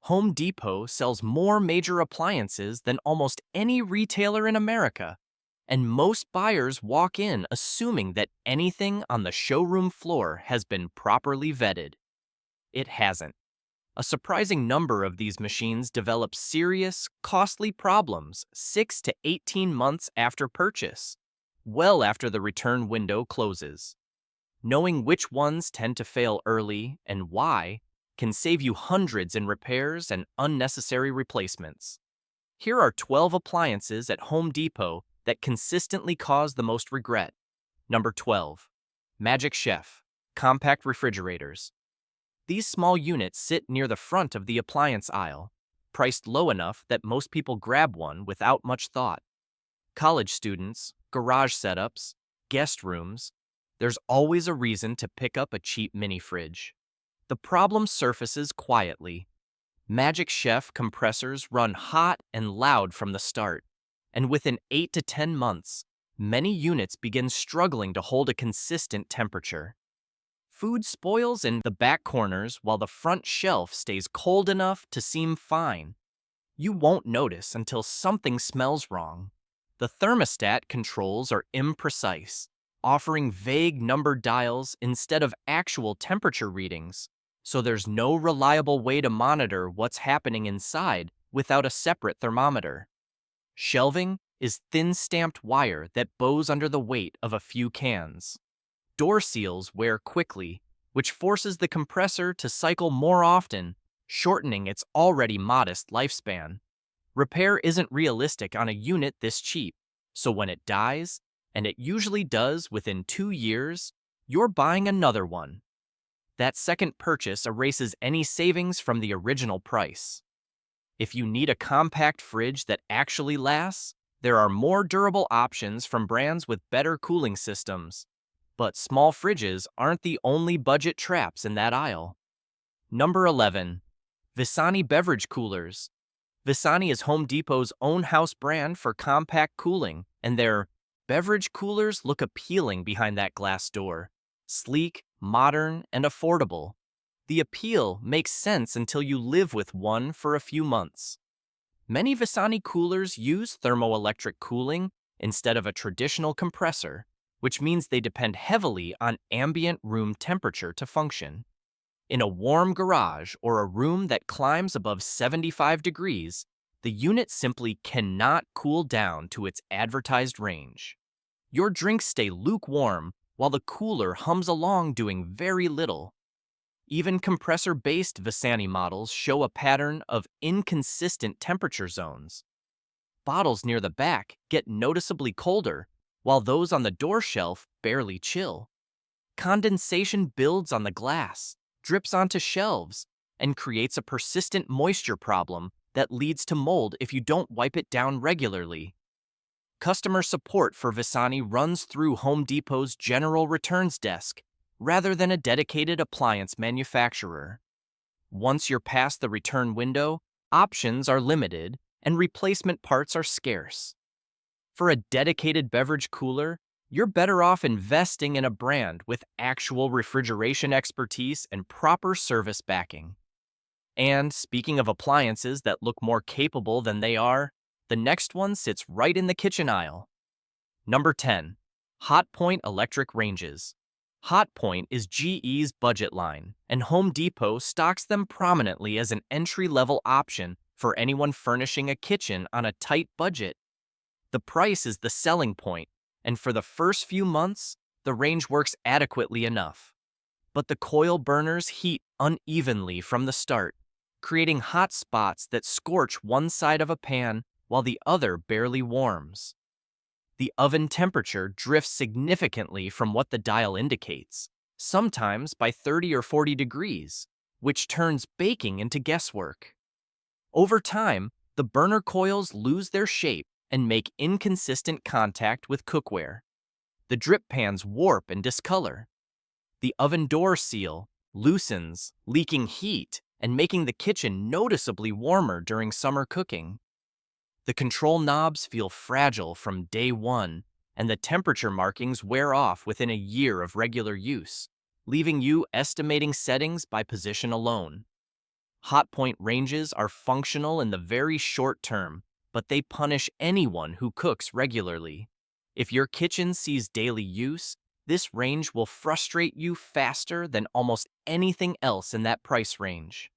Home Depot sells more major appliances than almost any retailer in America, and most buyers walk in assuming that anything on the showroom floor has been properly vetted. It hasn't. A surprising number of these machines develop serious, costly problems 6 to 18 months after purchase, well after the return window closes. Knowing which ones tend to fail early and why can save you hundreds in repairs and unnecessary replacements. Here are 12 appliances at Home Depot that consistently cause the most regret. Number 12. Magic Chef Compact Refrigerators. These small units sit near the front of the appliance aisle, priced low enough that most people grab one without much thought. College students, garage setups, guest rooms, there's always a reason to pick up a cheap mini fridge. The problem surfaces quietly. Magic Chef compressors run hot and loud from the start, and within 8 to 10 months, many units begin struggling to hold a consistent temperature. Food spoils in the back corners while the front shelf stays cold enough to seem fine. You won't notice until something smells wrong. The thermostat controls are imprecise, offering vague numbered dials instead of actual temperature readings, so there's no reliable way to monitor what's happening inside without a separate thermometer. Shelving is thin stamped wire that bows under the weight of a few cans. Door seals wear quickly, which forces the compressor to cycle more often, shortening its already modest lifespan. Repair isn't realistic on a unit this cheap, so when it dies, and it usually does within 2 years, you're buying another one. That second purchase erases any savings from the original price. If you need a compact fridge that actually lasts, there are more durable options from brands with better cooling systems. But small fridges aren't the only budget traps in that aisle. Number 11. Visani Beverage Coolers. Visani is Home Depot's own house brand for compact cooling, and their beverage coolers look appealing behind that glass door. Sleek, modern, and affordable. The appeal makes sense until you live with one for a few months. Many Visani coolers use thermoelectric cooling instead of a traditional compressor, which means they depend heavily on ambient room temperature to function. In a warm garage or a room that climbs above 75 degrees, the unit simply cannot cool down to its advertised range. Your drinks stay lukewarm while the cooler hums along doing very little. Even compressor-based Visani models show a pattern of inconsistent temperature zones. Bottles near the back get noticeably colder, while those on the door shelf barely chill. Condensation builds on the glass, drips onto shelves, and creates a persistent moisture problem that leads to mold if you don't wipe it down regularly. Customer support for Visani runs through Home Depot's General Returns desk, rather than a dedicated appliance manufacturer. Once you're past the return window, options are limited and replacement parts are scarce. For a dedicated beverage cooler, you're better off investing in a brand with actual refrigeration expertise and proper service backing. And speaking of appliances that look more capable than they are, the next one sits right in the kitchen aisle. Number 10. Hotpoint Electric Ranges. Hotpoint is GE's budget line, and Home Depot stocks them prominently as an entry-level option for anyone furnishing a kitchen on a tight budget. The price is the selling point, and for the first few months, the range works adequately enough. But the coil burners heat unevenly from the start, creating hot spots that scorch one side of a pan while the other barely warms. The oven temperature drifts significantly from what the dial indicates, sometimes by 30 or 40 degrees, which turns baking into guesswork. Over time, the burner coils lose their shape and make inconsistent contact with cookware. The drip pans warp and discolor. The oven door seal loosens, leaking heat and making the kitchen noticeably warmer during summer cooking. The control knobs feel fragile from day one, and the temperature markings wear off within a year of regular use, leaving you estimating settings by position alone. Hotpoint ranges are functional in the very short term, but they punish anyone who cooks regularly. If your kitchen sees daily use, this range will frustrate you faster than almost anything else in that price range.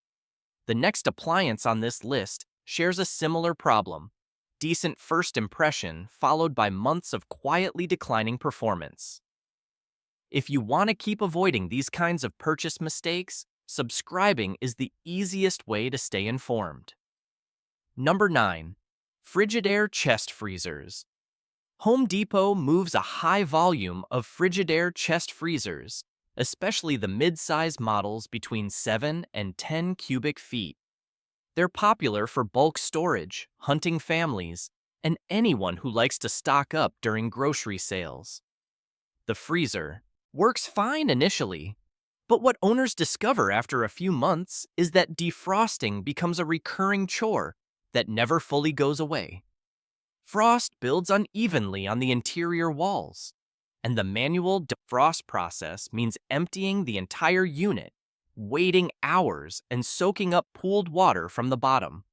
The next appliance on this list shares a similar problem: decent first impression followed by months of quietly declining performance. If you want to keep avoiding these kinds of purchase mistakes, subscribing is the easiest way to stay informed. Number 9. Frigidaire chest freezers. Home Depot moves a high volume of Frigidaire chest freezers, especially the mid-size models between 7 and 10 cubic feet. They're popular for bulk storage, hunting families, and anyone who likes to stock up during grocery sales. The freezer works fine initially, but what owners discover after a few months is that defrosting becomes a recurring chore that never fully goes away. Frost builds unevenly on the interior walls, and the manual defrost process means emptying the entire unit, waiting hours, and soaking up pooled water from the bottom.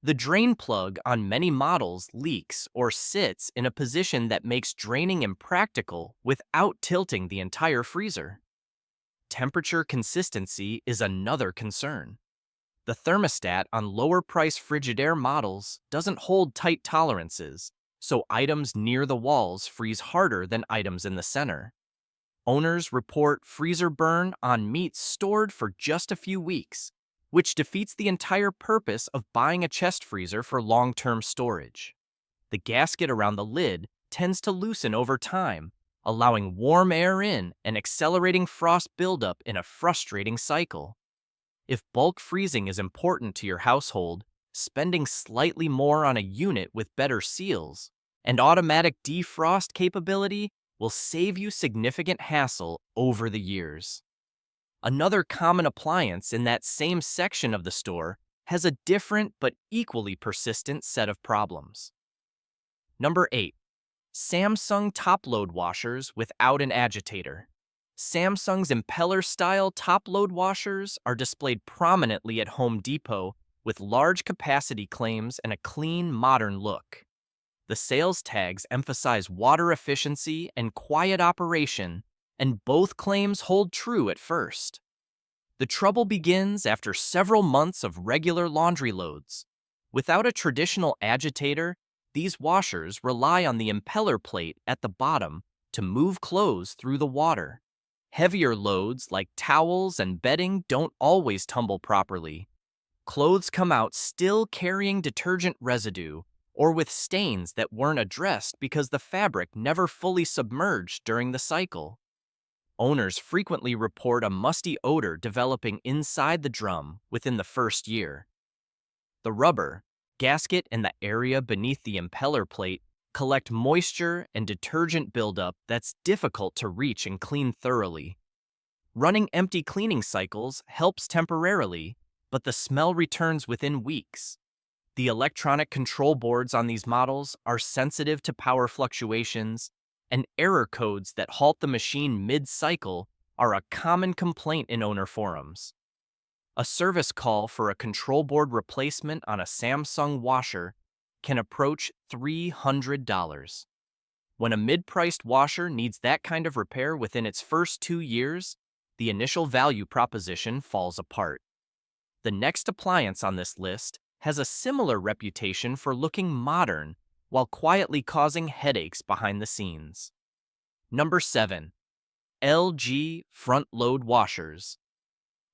The drain plug on many models leaks or sits in a position that makes draining impractical without tilting the entire freezer. Temperature consistency is another concern. The thermostat on lower-priced Frigidaire models doesn't hold tight tolerances, so items near the walls freeze harder than items in the center. Owners report freezer burn on meats stored for just a few weeks, which defeats the entire purpose of buying a chest freezer for long-term storage. The gasket around the lid tends to loosen over time, allowing warm air in and accelerating frost buildup in a frustrating cycle. If bulk freezing is important to your household, spending slightly more on a unit with better seals and automatic defrost capability will save you significant hassle over the years. Another common appliance in that same section of the store has a different but equally persistent set of problems. Number 8. Samsung top-load washers without an agitator. Samsung's impeller-style top-load washers are displayed prominently at Home Depot with large capacity claims and a clean, modern look. The sales tags emphasize water efficiency and quiet operation, and both claims hold true at first. The trouble begins after several months of regular laundry loads. Without a traditional agitator, these washers rely on the impeller plate at the bottom to move clothes through the water. Heavier loads like towels and bedding don't always tumble properly. Clothes come out still carrying detergent residue or with stains that weren't addressed because the fabric never fully submerged during the cycle. Owners frequently report a musty odor developing inside the drum within the first year. The rubber, gasket, and the area beneath the impeller plate collect moisture and detergent buildup that's difficult to reach and clean thoroughly. Running empty cleaning cycles helps temporarily, but the smell returns within weeks. The electronic control boards on these models are sensitive to power fluctuations, and error codes that halt the machine mid-cycle are a common complaint in owner forums. A service call for a control board replacement on a Samsung washer can approach $300. When a mid-priced washer needs that kind of repair within its first 2 years, the initial value proposition falls apart. The next appliance on this list has a similar reputation for looking modern while quietly causing headaches behind the scenes. Number 7. LG front-load washers.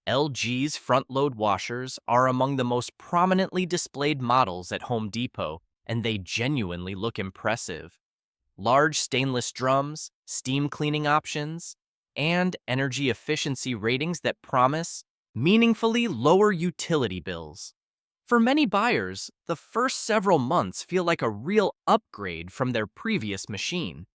LG's front-load washers are among the most prominently displayed models at Home Depot, and they genuinely look impressive. Large stainless drums, steam cleaning options, and energy efficiency ratings that promise meaningfully lower utility bills. For many buyers, the first several months feel like a real upgrade from their previous machine.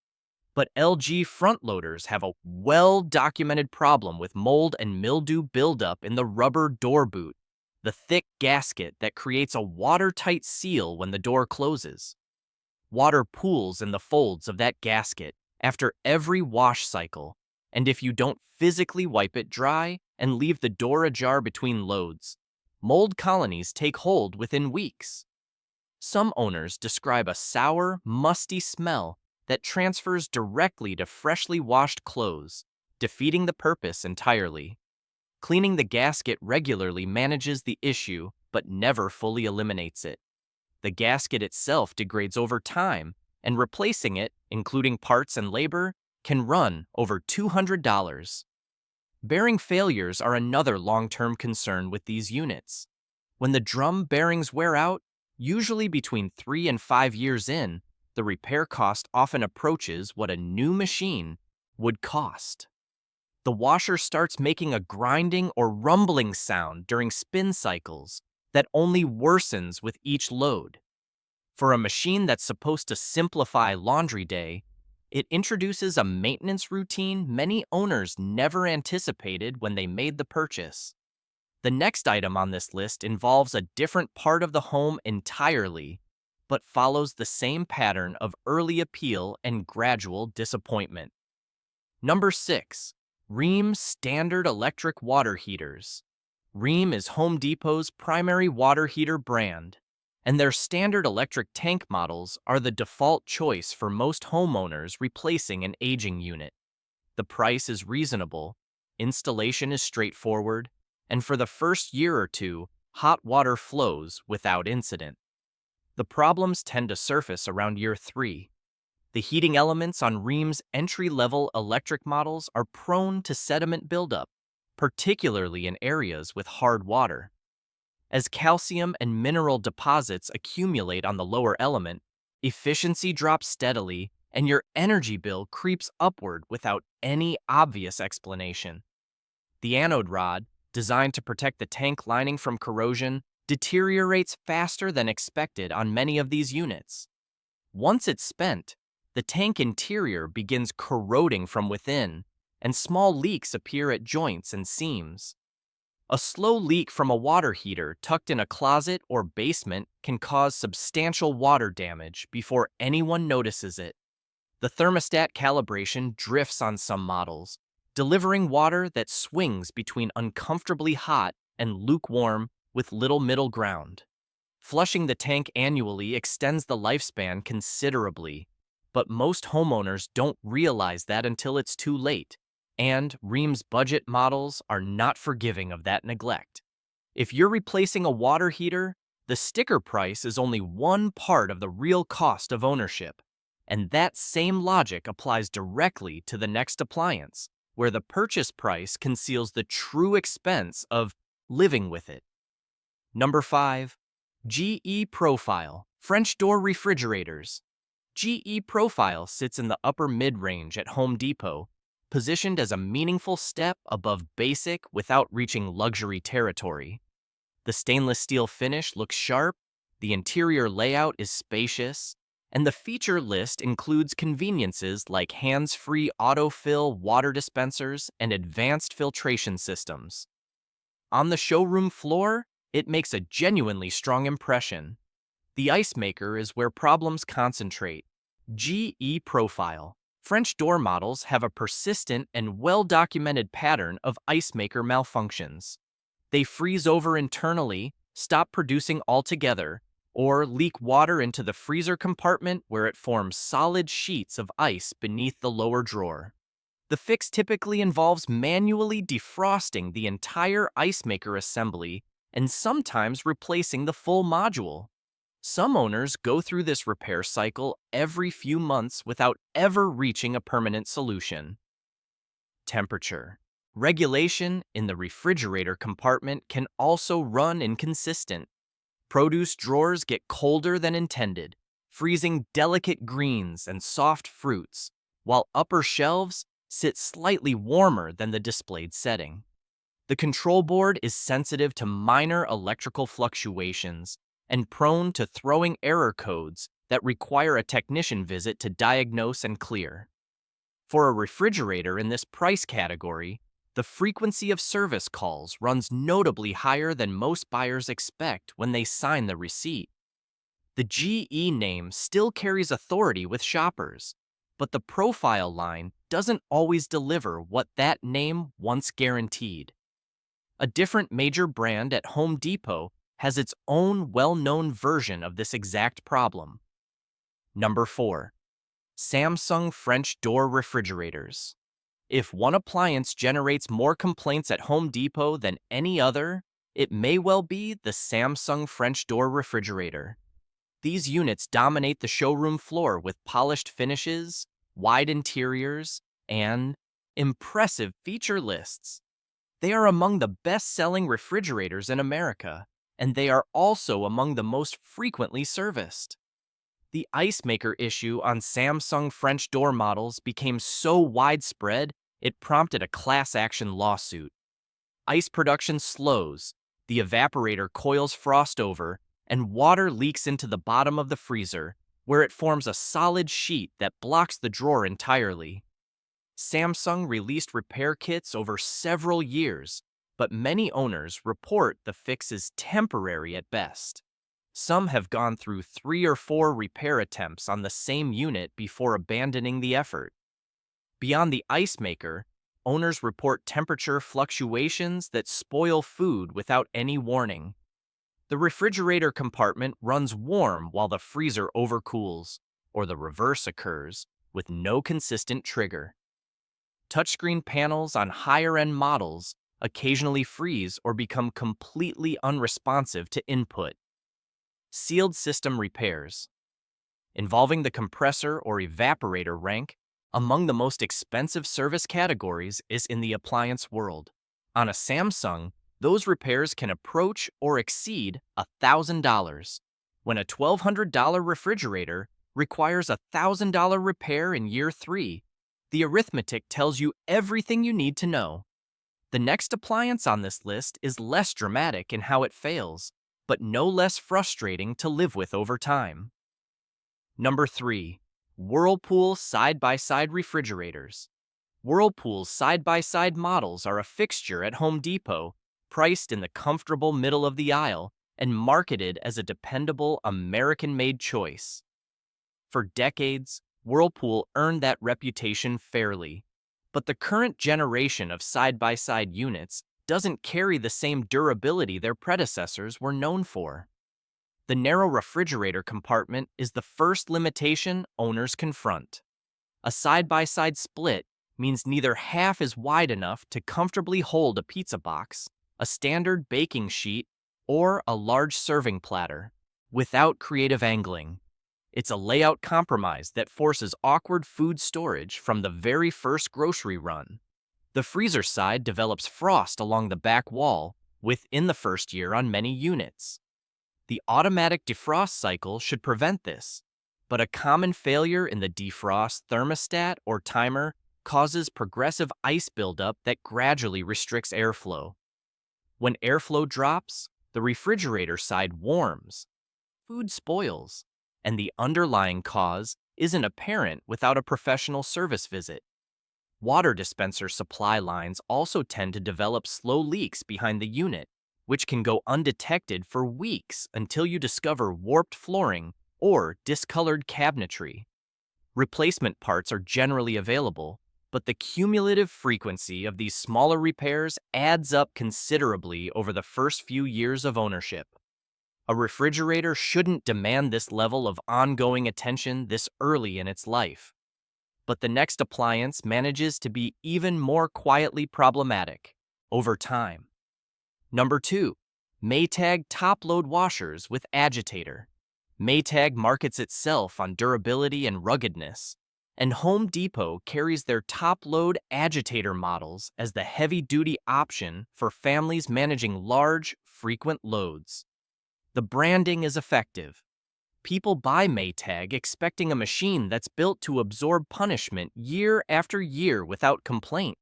But LG front loaders have a well-documented problem with mold and mildew buildup in the rubber door boot, the thick gasket that creates a watertight seal when the door closes. Water pools in the folds of that gasket after every wash cycle, and if you don't physically wipe it dry and leave the door ajar between loads, mold colonies take hold within weeks. Some owners describe a sour, musty smell that transfers directly to freshly washed clothes, defeating the purpose entirely. Cleaning the gasket regularly manages the issue, but never fully eliminates it. The gasket itself degrades over time, and replacing it, including parts and labor, can run over $200. Bearing failures are another long-term concern with these units. When the drum bearings wear out, usually between 3 and 5 years in, the repair cost often approaches what a new machine would cost. The washer starts making a grinding or rumbling sound during spin cycles that only worsens with each load. For a machine that's supposed to simplify laundry day, it introduces a maintenance routine many owners never anticipated when they made the purchase. The next item on this list involves a different part of the home entirely, but follows the same pattern of early appeal and gradual disappointment. Number 6. Rheem Standard Electric Water Heaters. Rheem is Home Depot's primary water heater brand, and their standard electric tank models are the default choice for most homeowners replacing an aging unit. The price is reasonable, installation is straightforward, and for the first year or two, hot water flows without incident. The problems tend to surface around year 3. The heating elements on Rheem's entry-level electric models are prone to sediment buildup, particularly in areas with hard water. As calcium and mineral deposits accumulate on the lower element, efficiency drops steadily and your energy bill creeps upward without any obvious explanation. The anode rod, designed to protect the tank lining from corrosion, deteriorates faster than expected on many of these units. Once it's spent, the tank interior begins corroding from within, and small leaks appear at joints and seams. A slow leak from a water heater tucked in a closet or basement can cause substantial water damage before anyone notices it. The thermostat calibration drifts on some models, delivering water that swings between uncomfortably hot and lukewarm with little middle ground. Flushing the tank annually extends the lifespan considerably, but most homeowners don't realize that until it's too late, and Rheem's budget models are not forgiving of that neglect. If you're replacing a water heater, the sticker price is only one part of the real cost of ownership, and that same logic applies directly to the next appliance, where the purchase price conceals the true expense of living with it. Number 5. GE Profile French Door Refrigerators. GE Profile sits in the upper mid-range at Home Depot, positioned as a meaningful step above basic without reaching luxury territory. The stainless steel finish looks sharp, the interior layout is spacious, and the feature list includes conveniences like hands-free autofill water dispensers and advanced filtration systems. On the showroom floor, it makes a genuinely strong impression. The ice maker is where problems concentrate. GE Profile French door models have a persistent and well-documented pattern of ice maker malfunctions. They freeze over internally, stop producing altogether, or leak water into the freezer compartment where it forms solid sheets of ice beneath the lower drawer. The fix typically involves manually defrosting the entire ice maker assembly and sometimes replacing the full module. Some owners go through this repair cycle every few months without ever reaching a permanent solution. Temperature regulation in the refrigerator compartment can also run inconsistent. Produce drawers get colder than intended, freezing delicate greens and soft fruits, while upper shelves sit slightly warmer than the displayed setting. The control board is sensitive to minor electrical fluctuations and prone to throwing error codes that require a technician visit to diagnose and clear. For a refrigerator in this price category, the frequency of service calls runs notably higher than most buyers expect when they sign the receipt. The GE name still carries authority with shoppers, but the Profile line doesn't always deliver what that name once guaranteed. A different major brand at Home Depot has its own well-known version of this exact problem. Number 4. Samsung French door refrigerators. If one appliance generates more complaints at Home Depot than any other, it may well be the Samsung French door refrigerator. These units dominate the showroom floor with polished finishes, wide interiors, and impressive feature lists. They are among the best-selling refrigerators in America, and they are also among the most frequently serviced. The ice maker issue on Samsung French door models became so widespread, it prompted a class action lawsuit. Ice production slows, the evaporator coils frost over, and water leaks into the bottom of the freezer, where it forms a solid sheet that blocks the drawer entirely. Samsung released repair kits over several years, but many owners report the fix is temporary at best. Some have gone through 3 or 4 repair attempts on the same unit before abandoning the effort. Beyond the ice maker, owners report temperature fluctuations that spoil food without any warning. The refrigerator compartment runs warm while the freezer overcools, or the reverse occurs, with no consistent trigger. Touchscreen panels on higher-end models occasionally freeze or become completely unresponsive to input. Sealed system repairs. Involving the compressor or evaporator rank, among the most expensive service categories is in the appliance world. On a Samsung, those repairs can approach or exceed $1,000. When a $1,200 refrigerator requires a $1,000 repair in year 3, the arithmetic tells you everything you need to know. The next appliance on this list is less dramatic in how it fails, but no less frustrating to live with over time. Number 3. Whirlpool side-by-side refrigerators. Whirlpool's side-by-side models are a fixture at Home Depot, priced in the comfortable middle of the aisle and marketed as a dependable American-made choice. For decades, Whirlpool earned that reputation fairly, but the current generation of side-by-side units doesn't carry the same durability their predecessors were known for. The narrow refrigerator compartment is the first limitation owners confront. A side-by-side split means neither half is wide enough to comfortably hold a pizza box, a standard baking sheet, or a large serving platter, without creative angling. It's a layout compromise that forces awkward food storage from the very first grocery run. The freezer side develops frost along the back wall within the first year on many units. The automatic defrost cycle should prevent this, but a common failure in the defrost thermostat or timer causes progressive ice buildup that gradually restricts airflow. When airflow drops, the refrigerator side warms. Food spoils, and the underlying cause isn't apparent without a professional service visit. Water dispenser supply lines also tend to develop slow leaks behind the unit, which can go undetected for weeks until you discover warped flooring or discolored cabinetry. Replacement parts are generally available, but the cumulative frequency of these smaller repairs adds up considerably over the first few years of ownership. A refrigerator shouldn't demand this level of ongoing attention this early in its life. But the next appliance manages to be even more quietly problematic over time. Number 2. Maytag top-load washers with Agitator. Maytag markets itself on durability and ruggedness, and Home Depot carries their top-load Agitator models as the heavy-duty option for families managing large, frequent loads. The branding is effective. People buy Maytag expecting a machine that's built to absorb punishment year after year without complaint.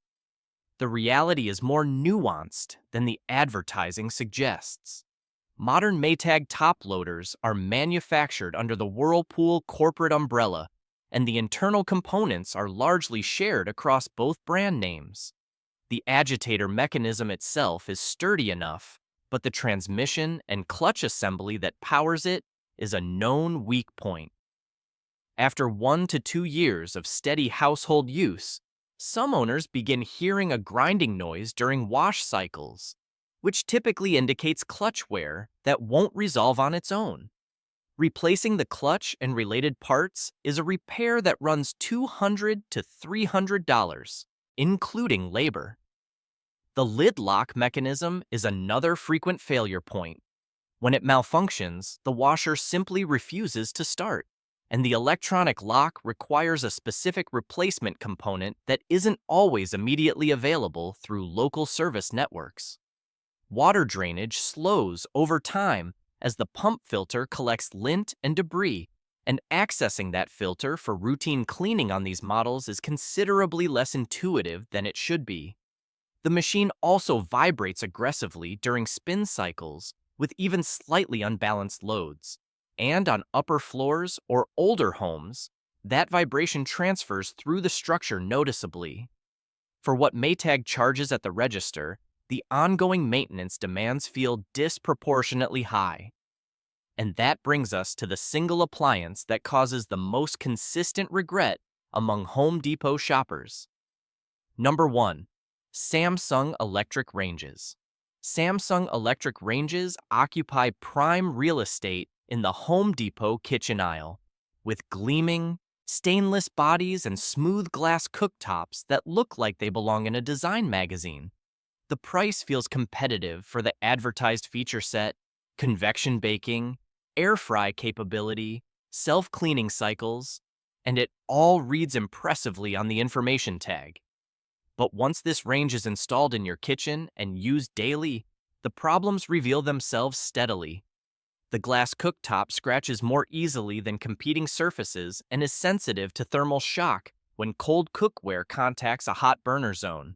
The reality is more nuanced than the advertising suggests. Modern Maytag top loaders are manufactured under the Whirlpool corporate umbrella, and the internal components are largely shared across both brand names. The agitator mechanism itself is sturdy enough, but the transmission and clutch assembly that powers it is a known weak point. After 1 to 2 years of steady household use, some owners begin hearing a grinding noise during wash cycles. which typically indicates clutch wear that won't resolve on its own. Replacing the clutch and related parts is a repair that runs $200 to $300, including labor. The lid lock mechanism is another frequent failure point. When it malfunctions, the washer simply refuses to start, and the electronic lock requires a specific replacement component that isn't always immediately available through local service networks. Water drainage slows over time as the pump filter collects lint and debris, and accessing that filter for routine cleaning on these models is considerably less intuitive than it should be. The machine also vibrates aggressively during spin cycles with even slightly unbalanced loads, and on upper floors or older homes, that vibration transfers through the structure noticeably. For what Maytag charges at the register, the ongoing maintenance demands feel disproportionately high. And that brings us to the single appliance that causes the most consistent regret among Home Depot shoppers. Number 1. Samsung electric ranges. Samsung electric ranges occupy prime real estate in the Home Depot kitchen aisle, with gleaming, stainless bodies and smooth glass cooktops that look like they belong in a design magazine. The price feels competitive for the advertised feature set: convection baking, air fry capability, self-cleaning cycles, and it all reads impressively on the information tag. But once this range is installed in your kitchen and used daily, the problems reveal themselves steadily. The glass cooktop scratches more easily than competing surfaces and is sensitive to thermal shock when cold cookware contacts a hot burner zone.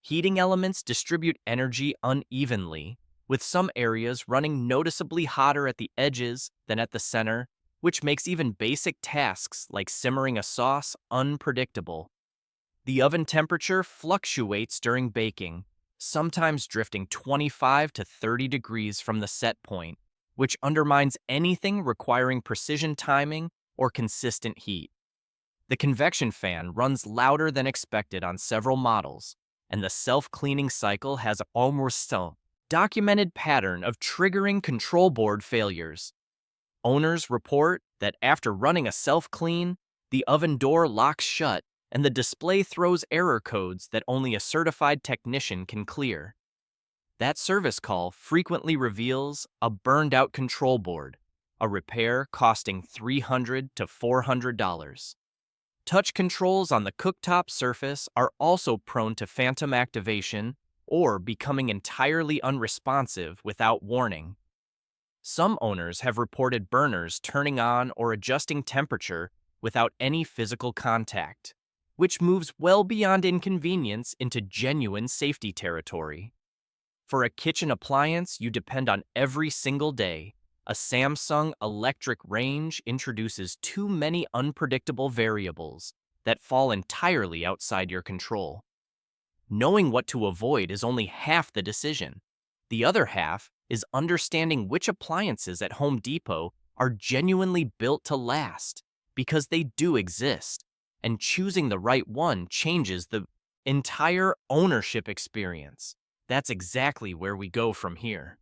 Heating elements distribute energy unevenly, with some areas running noticeably hotter at the edges than at the center, which makes even basic tasks like simmering a sauce unpredictable. The oven temperature fluctuates during baking, sometimes drifting 25 to 30 degrees from the set point, which undermines anything requiring precision timing or consistent heat. The convection fan runs louder than expected on several models, and the self-cleaning cycle has almost a documented pattern of triggering control board failures. Owners report that after running a self-clean, the oven door locks shut and the display throws error codes that only a certified technician can clear. That service call frequently reveals a burned-out control board, a repair costing $300 to $400. Touch controls on the cooktop surface are also prone to phantom activation or becoming entirely unresponsive without warning. Some owners have reported burners turning on or adjusting temperature without any physical contact, which moves well beyond inconvenience into genuine safety territory. For a kitchen appliance you depend on every single day, a Samsung electric range introduces too many unpredictable variables that fall entirely outside your control. Knowing what to avoid is only half the decision. The other half is understanding which appliances at Home Depot are genuinely built to last, because they do exist, and choosing the right one changes the entire ownership experience. That's exactly where we go from here.